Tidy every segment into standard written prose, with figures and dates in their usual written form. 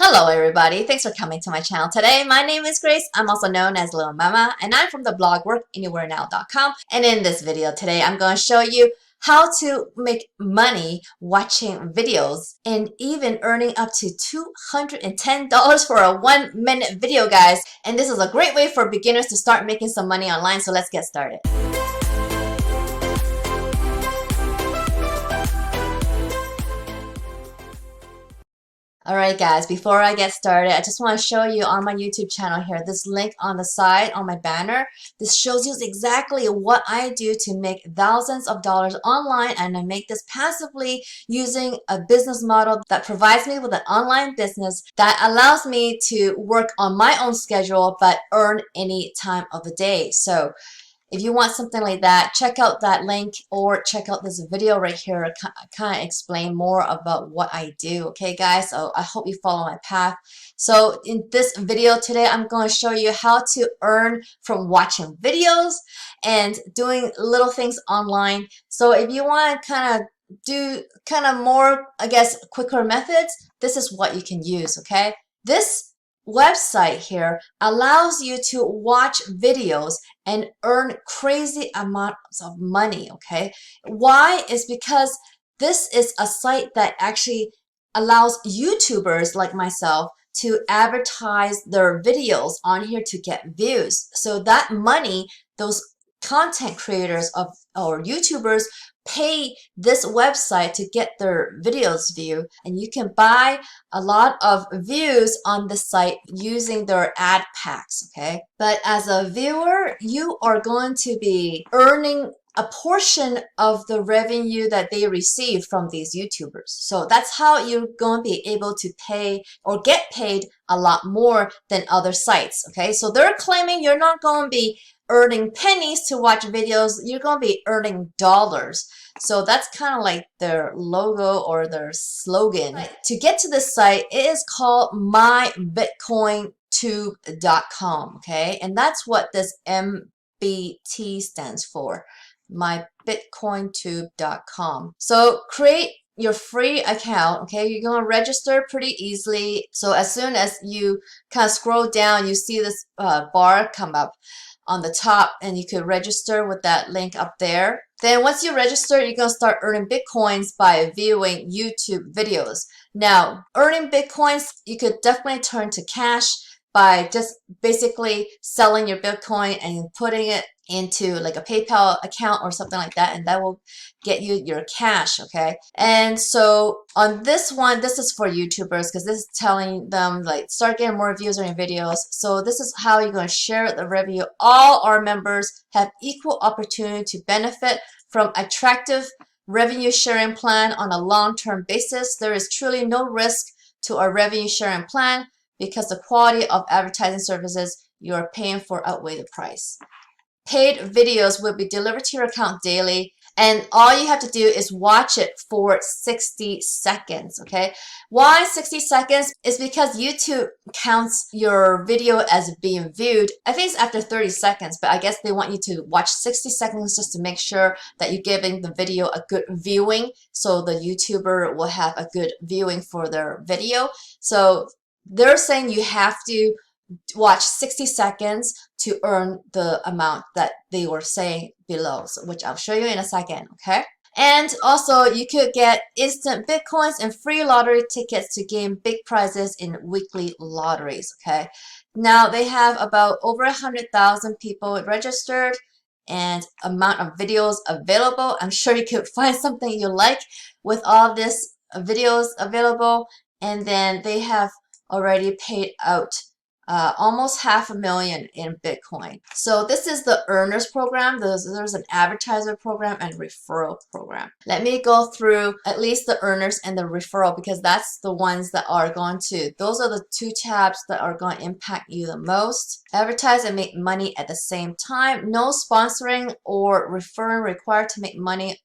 Hello everybody, thanks for coming to my channel today. My name is Grace. I'm also known as Littlemama, and I'm from the blog workanywherenow.com. And in this video today, I'm going to show you how to make money watching videos and even earning up to $210 for a 1-minute video, guys. And this is a great way for beginners to start making some money online, so let's get started. Alright guys, before I get started, I just want to show you on my YouTube channel here, this link on the side on my banner. This shows you exactly what I do to make thousands of dollars online, and I make this passively using a business model that provides me with an online business that allows me to work on my own schedule but earn any time of the day. So if you want something like that, check out that link or check out this video right here. I kind of explain more about what I do. Okay, guys? So I hope you follow my path. So in this video today, I'm going to show you how to earn from watching videos and doing little things online. So if you want to kind of do more, I guess, quicker methods, this is what you can use. Okay, this website here allows you to watch videos and earn crazy amounts of money. Okay, why? Is because this is a site that actually allows YouTubers like myself to advertise their videos on here to get views. So that money, those content creators or YouTubers pay this website to get their videos viewed, and you can buy a lot of views on the site using their ad packs. Okay, but as a viewer, you are going to be earning a portion of the revenue that they receive from these YouTubers. So that's how you're going to be able to pay or get paid a lot more than other sites. Okay, so they're claiming you're not going to be earning pennies to watch videos, you're going to be earning dollars. So that's kind of like their logo or their slogan. Right. To get to this site, it is called mybitcointube.com. Okay, and that's what this MBT stands for, mybitcointube.com. So create your free account. Okay, you're going to register pretty easily. So as soon as you kind of scroll down, you see this bar come up on the top, and you could register with that link up there. Then once you register, you're going to start earning Bitcoins by viewing YouTube videos. Now, earning Bitcoins, you could definitely turn to cash by just basically selling your Bitcoin and putting it into like a PayPal account or something like that, and that will get you your cash. Okay, and so on this one, this is for YouTubers because this is telling them like start getting more views on your videos. So this is how you're going to share the revenue. All our members have equal opportunity to benefit from attractive revenue sharing plan on a long-term basis. There is truly no risk to our revenue sharing plan because the quality of advertising services you are paying for outweigh the price. Paid videos will be delivered to your account daily, and all you have to do is watch it for 60 seconds. Okay, why 60 seconds? Is because YouTube counts your video as being viewed. I think it's after 30 seconds, but I guess they want you to watch 60 seconds just to make sure that you're giving the video a good viewing, so the YouTuber will have a good viewing for their video. So they're saying you have to watch 60 seconds to earn the amount that they were saying below, so, which I'll show you in a second. Okay, and also you could get instant Bitcoins and free lottery tickets to gain big prizes in weekly lotteries. Okay, now they have about over 100,000 people registered and amount of videos available. I'm sure you could find something you like with all this videos available, and then they have already paid out almost $500,000 in Bitcoin. So this is the earners program. There's an advertiser program and referral program. Let me go through at least the earners and the referral, because that's the ones that are going to, those are the two tabs that are going to impact you the most. Advertise and make money at the same time. No sponsoring or referring required to make money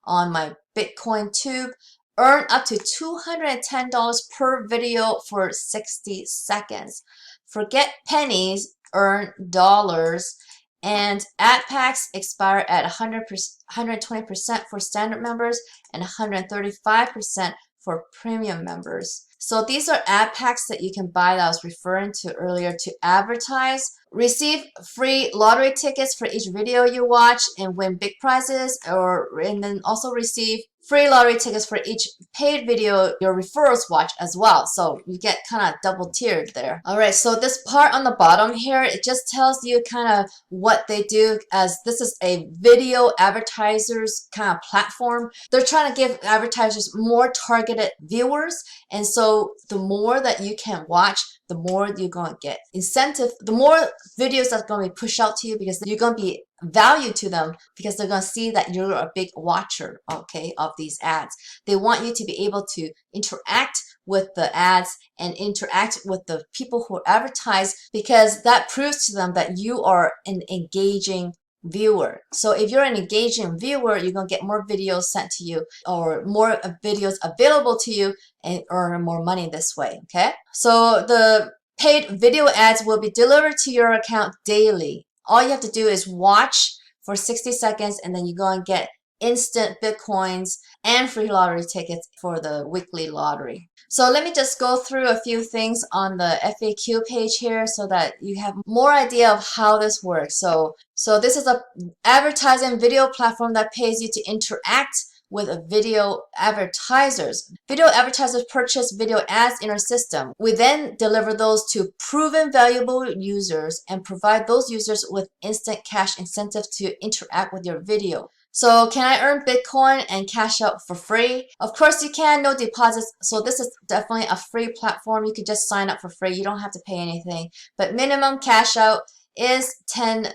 on my Bitcoin tube. Earn up to $210 per video for 60 seconds. Forget pennies, earn dollars. And ad packs expire at 120% for standard members and 135% for premium members. So these are ad packs that you can buy that I was referring to earlier to advertise. Receive free lottery tickets for each video you watch and win big prizes, and then also receive free lottery tickets for each paid video your referrals watch as well. So you get kind of double tiered there. All right, so this part on the bottom here, it just tells you kind of what they do, as this is a video advertisers kind of platform. They're trying to give advertisers more targeted viewers. And so the more that you can watch, the more you're going to get incentive, the more videos that's going to be pushed out to you, because you're going to be value to them, because they're going to see that you're a big watcher, okay, of these ads. They want you to be able to interact with the ads and interact with the people who advertise, because that proves to them that you are an engaging viewer. So if you're an engaging viewer, you're going to get more videos sent to you, or more videos available to you, and earn more money this way, okay? So the paid video ads will be delivered to your account daily. All you have to do is watch for 60 seconds, and then you're going to get instant Bitcoins and free lottery tickets for the weekly lottery. So let me just go through a few things on the FAQ page here so that you have more idea of how this works. So this is a advertising video platform that pays you to interact with video advertisers. Video advertisers purchase video ads in our system. We then deliver those to proven valuable users and provide those users with instant cash incentive to interact with your video. So can I earn Bitcoin and cash out for free? Of course you can, no deposits. So this is definitely a free platform. You could just sign up for free. You don't have to pay anything. But minimum cash out is $10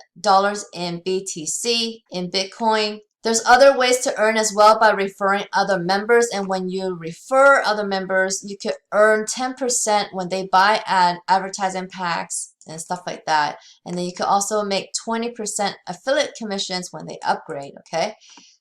in BTC, in Bitcoin. There's other ways to earn as well by referring other members. And when you refer other members, you could earn 10% when they buy advertising packs and stuff like that. And then you could also make 20% affiliate commissions when they upgrade, okay?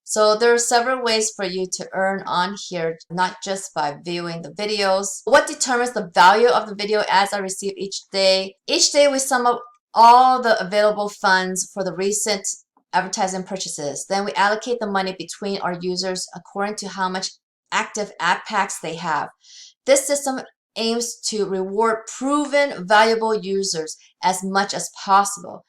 So there are several ways for you to earn on here, not just by viewing the videos. What determines the value of the video ads I receive each day? Each day we sum up all the available funds for the recent advertising purchases. Then we allocate the money between our users according to how much active ad packs they have. This system aims to reward proven valuable users as much as possible.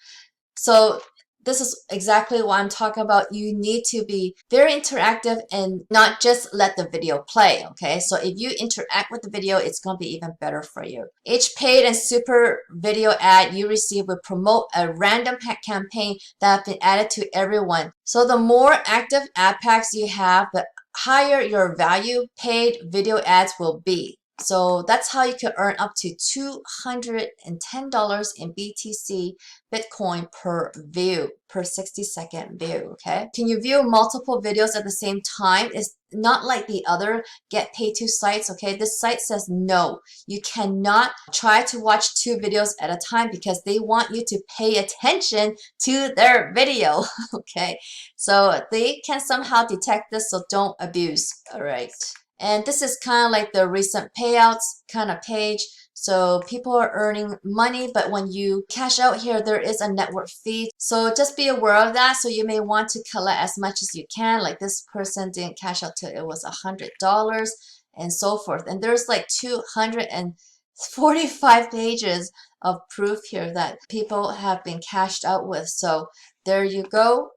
So this is exactly what I'm talking about. You need to be very interactive and not just let the video play, okay? So if you interact with the video, it's going to be even better for you. Each paid and super video ad you receive will promote a random campaign that have been added to everyone. So the more active ad packs you have, the higher your value paid video ads will be. So that's how you can earn up to $210 in BTC Bitcoin per view, per 60-second view, okay? Can you view multiple videos at the same time? It's not like the other get paid to sites, okay? This site says no. You cannot try to watch 2 videos at a time because they want you to pay attention to their video, okay? So they can somehow detect this, so don't abuse, all right? And this is kind of like the recent payouts kind of page. So people are earning money, but when you cash out here, there is a network fee. So just be aware of that. So you may want to collect as much as you can. Like this person didn't cash out till it was $100 and so forth. And there's like 245 pages of proof here that people have been cashed out with. So there you go.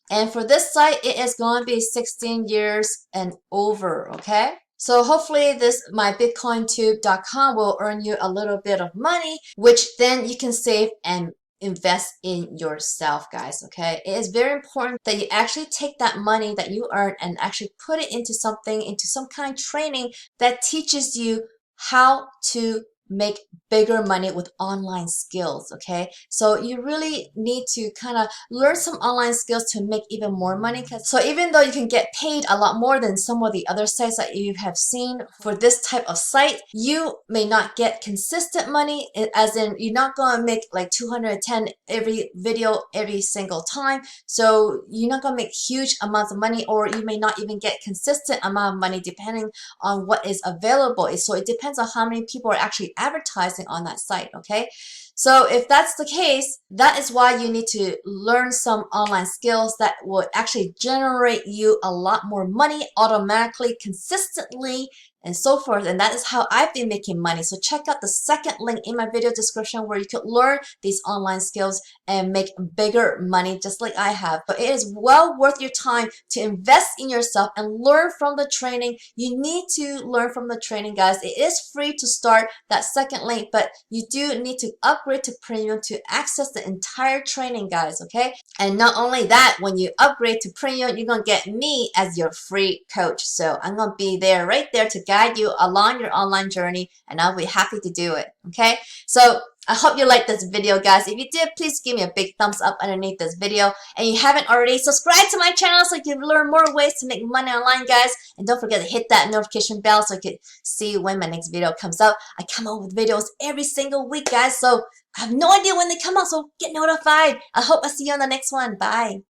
And for this site, it is going to be 16 years and over, okay? So hopefully this mybitcointube.com will earn you a little bit of money, which then you can save and invest in yourself, guys, okay? It is very important that you actually take that money that you earn and actually put it into something, into some kind of training that teaches you how to make bigger money with online skills, okay? So you really need to kind of learn some online skills to make even more money. So even though you can get paid a lot more than some of the other sites that you have seen, for this type of site, you may not get consistent money, as in you're not going to make like 210 every video every single time. So you're not going to make huge amounts of money, or you may not even get consistent amount of money depending on what is available. So it depends on how many people are actually advertising on that site, okay? So if that's the case, that is why you need to learn some online skills that will actually generate you a lot more money automatically, consistently, and so forth. And that is how I've been making money. So check out the second link in my video description where you could learn these online skills and make bigger money just like I have. But it is well worth your time to invest in yourself and learn from the training. You need to learn from the training, guys. It is free to start, that second link, but you do need to upgrade to premium to access the entire training, guys, okay? And not only that, when you upgrade to premium, you're gonna get me as your free coach. So I'm gonna be there right there to guide you along your online journey, and I'll be happy to do it, okay? So I hope you liked this video, guys. If you did, please give me a big thumbs up underneath this video. And you haven't already, subscribe to my channel so you can learn more ways to make money online, guys. And don't forget to hit that notification bell so you can see when my next video comes out. I come out with videos every single week, guys. So I have no idea when they come out, so get notified. I hope I see you on the next one. Bye.